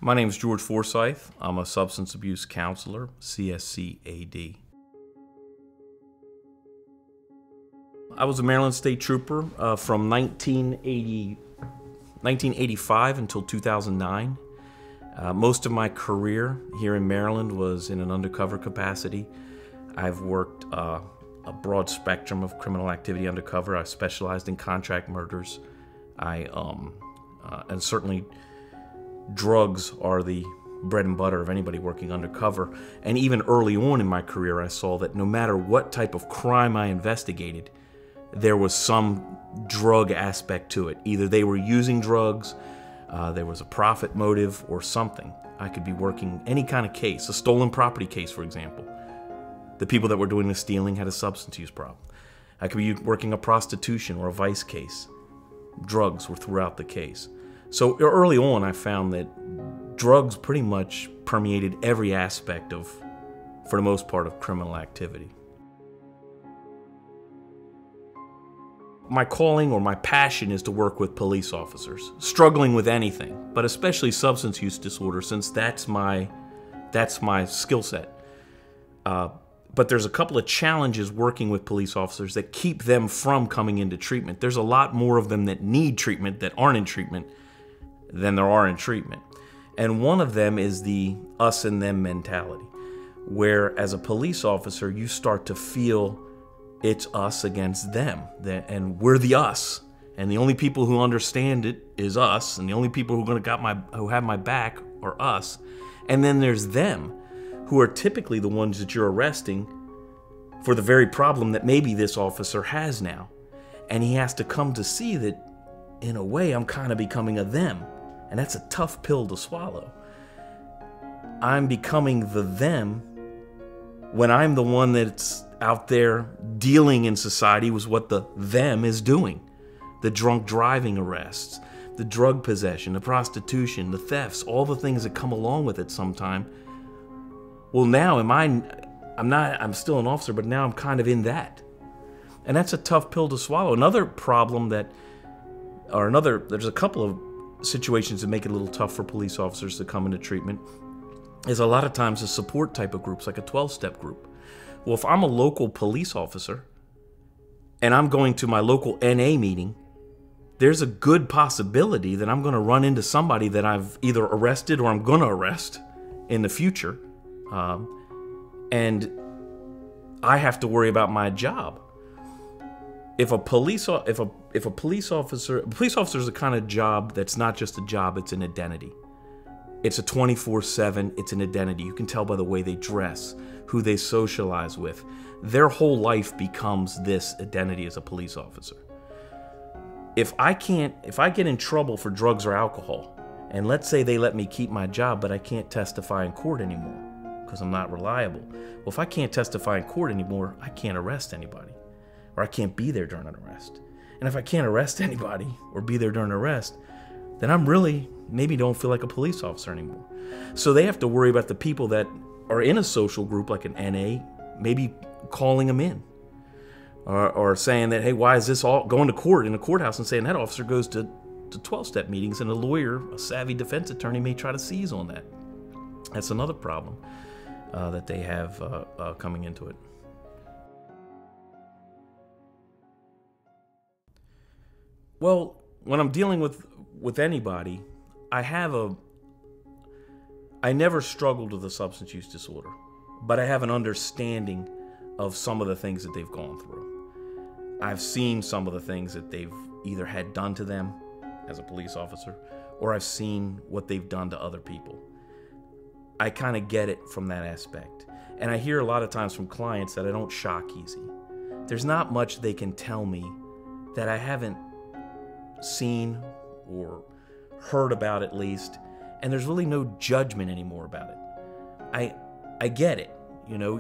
My name is George Forsythe. I'm a substance abuse counselor, CAC-AD. I was a Maryland State Trooper from 1985 until 2009. Most of my career here in Maryland was in an undercover capacity. I've worked a broad spectrum of criminal activity undercover. I specialized in contract murders. And certainly drugs are the bread and butter of anybody working undercover. And even early on in my career, I saw that no matter what type of crime I investigated, there was some drug aspect to it. Either they were using drugs, there was a profit motive, or something. I could be working any kind of case, a stolen property case, for example. The people that were doing the stealing had a substance use problem. I could be working a prostitution or a vice case. Drugs were throughout the case. So early on, I found that drugs pretty much permeated every aspect of, for the most part, of criminal activity. My calling or my passion is to work with police officers, struggling with anything, but especially substance use disorder, since that's my skill set. But there's a couple of challenges working with police officers that keep them from coming into treatment. There's a lot more of them that need treatment that aren't in treatment than there are in treatment. And one of them is the us and them mentality, where as a police officer, you start to feel it's us against them, and we're the us, and the only people who understand it is us, and the only people who have my back are us. And then there's them, who are typically the ones that you're arresting for the very problem that maybe this officer has now. And he has to come to see that, in a way, I'm kind of becoming a them. And that's a tough pill to swallow. I'm becoming the them when I'm the one that's out there dealing in society with what the them is doing. The drunk driving arrests, the drug possession, the prostitution, the thefts, all the things that come along with it sometime. Well, now I'm still an officer, but now I'm kind of in that. And that's a tough pill to swallow. Another problem there's a couple of situations that make it a little tough for police officers to come into treatment is a lot of times a support type of groups, like a 12-step group. Well, if I'm a local police officer and I'm going to my local NA meeting, there's a good possibility that I'm going to run into somebody that I've either arrested or I'm going to arrest in the future. And I have to worry about my job. If a police officer is the kind of job that's not just a job, it's an identity. It's a 24/7, it's an identity. You can tell by the way they dress, who they socialize with. Their whole life becomes this identity as a police officer. If I get in trouble for drugs or alcohol, and let's say they let me keep my job, but I can't testify in court anymore because I'm not reliable. Well, if I can't testify in court anymore, I can't arrest anybody, or I can't be there during an arrest. And if I can't arrest anybody or be there during an arrest, then I'm really maybe don't feel like a police officer anymore. So they have to worry about the people that are in a social group like an NA, maybe calling them in, or saying that, hey, why is this all going to court in a courthouse, and saying that officer goes to 12-step meetings, and a lawyer, a savvy defense attorney, may try to seize on that. That's another problem that they have coming into it. Well, when I'm dealing with anybody, I never struggled with a substance use disorder, but I have an understanding of some of the things that they've gone through. I've seen some of the things that they've either had done to them as a police officer, or I've seen what they've done to other people. I kind of get it from that aspect. And I hear a lot of times from clients that I don't shock easy. There's not much they can tell me that I haven't seen or heard about, at least, and there's really no judgment anymore about it. I get it. You know,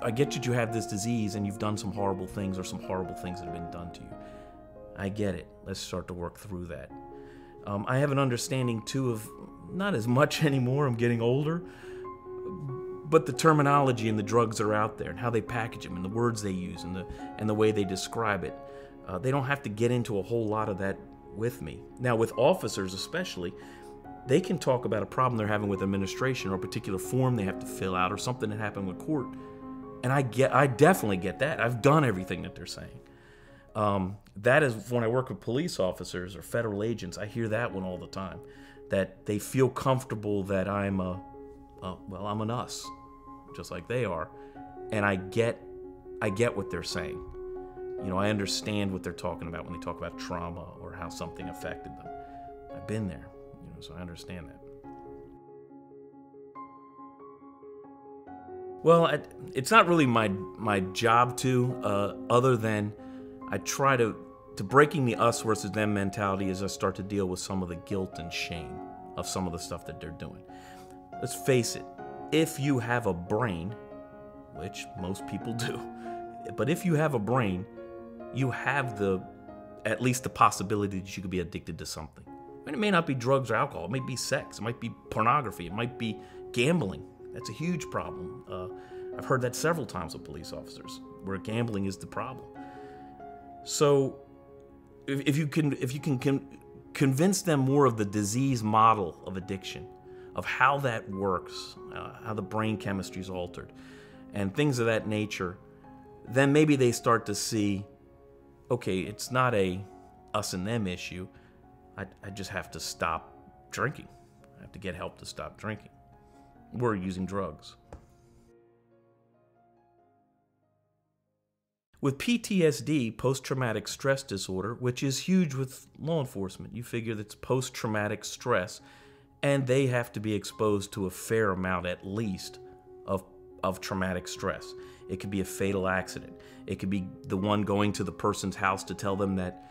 I get that you have this disease and you've done some horrible things, or some horrible things that have been done to you. I get it. Let's start to work through that. I have an understanding too of, not as much anymore, I'm getting older, but the terminology and the drugs that are out there and how they package them and the words they use and the way they describe it. They don't have to get into a whole lot of that with me. Now, with officers especially, they can talk about a problem they're having with administration or a particular form they have to fill out or something that happened with court. And I definitely get that. I've done everything that they're saying. That is when I work with police officers or federal agents, I hear that one all the time, that they feel comfortable that I'm an us, just like they are. And I get what they're saying. You know, I understand what they're talking about when they talk about trauma or how something affected them. I've been there, you know, so I understand that. Well, it's not really my job to, other than I try to breaking the us versus them mentality as I start to deal with some of the guilt and shame of some of the stuff that they're doing. Let's face it, if you have a brain, which most people do, but if you have a brain, you have at least the possibility that you could be addicted to something. And it may not be drugs or alcohol, it might be sex, it might be pornography, it might be gambling. That's a huge problem. I've heard that several times with police officers, where gambling is the problem. So, if you can convince them more of the disease model of addiction, of how that works, how the brain chemistry is altered, and things of that nature, then maybe they start to see, okay, it's not a us and them issue. I just have to stop drinking. I have to get help to stop drinking. We're using drugs. With PTSD, post-traumatic stress disorder, which is huge with law enforcement, you figure that's post-traumatic stress, and they have to be exposed to a fair amount, at least, of traumatic stress. It could be a fatal accident. It could be the one going to the person's house to tell them that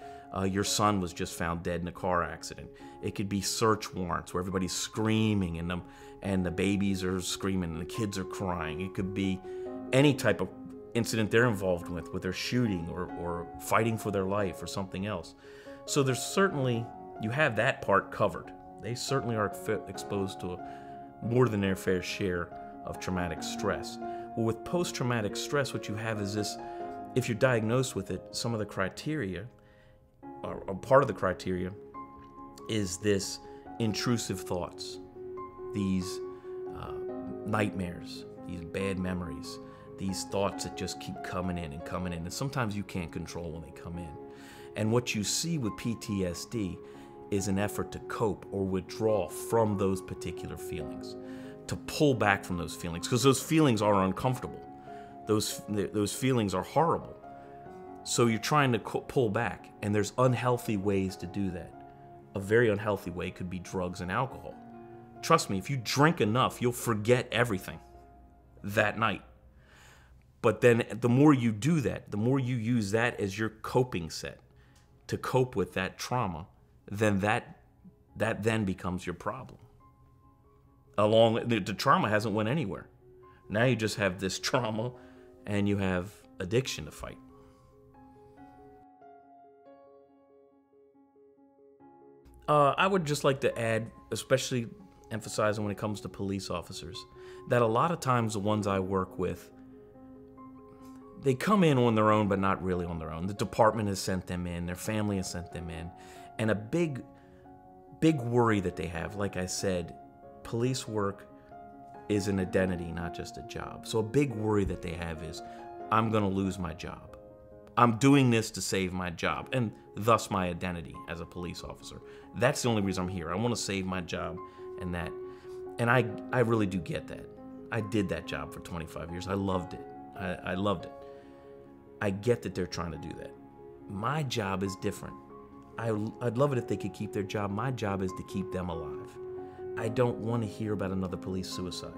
your son was just found dead in a car accident. It could be search warrants where everybody's screaming and the babies are screaming and the kids are crying. It could be any type of incident they're involved with, where they're shooting or fighting for their life or something else. So there's certainly, you have that part covered. They certainly are exposed to more than their fair share of traumatic stress. Well, with post-traumatic stress, what you have is this, if you're diagnosed with it, some of the criteria, or part of the criteria, is this intrusive thoughts, these nightmares, these bad memories, these thoughts that just keep coming in and coming in, and sometimes you can't control when they come in. And what you see with PTSD is an effort to cope or withdraw from those particular feelings, to pull back from those feelings, because those feelings are uncomfortable. Those feelings are horrible. So you're trying to pull back, and there's unhealthy ways to do that. A very unhealthy way could be drugs and alcohol. Trust me, if you drink enough, you'll forget everything that night. But then the more you do that, the more you use that as your coping set to cope with that trauma, then that then becomes your problem. The trauma hasn't went anywhere. Now you just have this trauma and you have addiction to fight. I would just like to add, especially emphasizing when it comes to police officers, that a lot of times the ones I work with, they come in on their own, but not really on their own. The department has sent them in, their family has sent them in, and a big worry that they have, like I said, police work is an identity, not just a job. So a big worry that they have is, I'm going to lose my job. I'm doing this to save my job, and thus my identity as a police officer. That's the only reason I'm here. I want to save my job and that. And I really do get that. I did that job for 25 years. I loved it. I loved it. I get that they're trying to do that. My job is different. I'd love it if they could keep their job. My job is to keep them alive. I don't want to hear about another police suicide.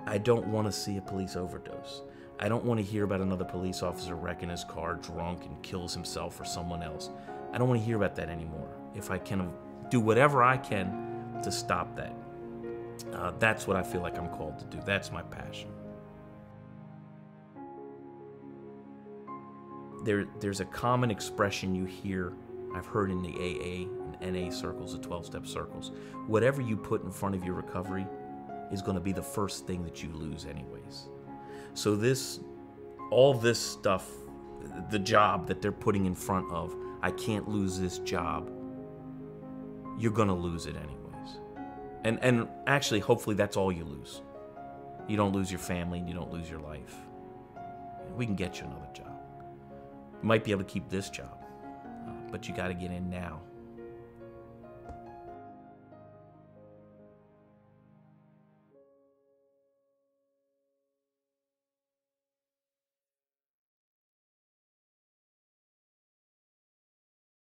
I don't want to see a police overdose. I don't want to hear about another police officer wrecking his car drunk and kills himself or someone else. I don't want to hear about that anymore. If I can do whatever I can to stop that. That's what I feel like I'm called to do. That's my passion. There's a common expression you hear, I've heard in the AA and NA circles, the 12-step circles. Whatever you put in front of your recovery is going to be the first thing that you lose anyways. So all this stuff, the job that they're putting in front of, I can't lose this job, you're going to lose it anyways. And actually, hopefully that's all you lose. You don't lose your family and you don't lose your life. We can get you another job. You might be able to keep this job, but you got to get in now.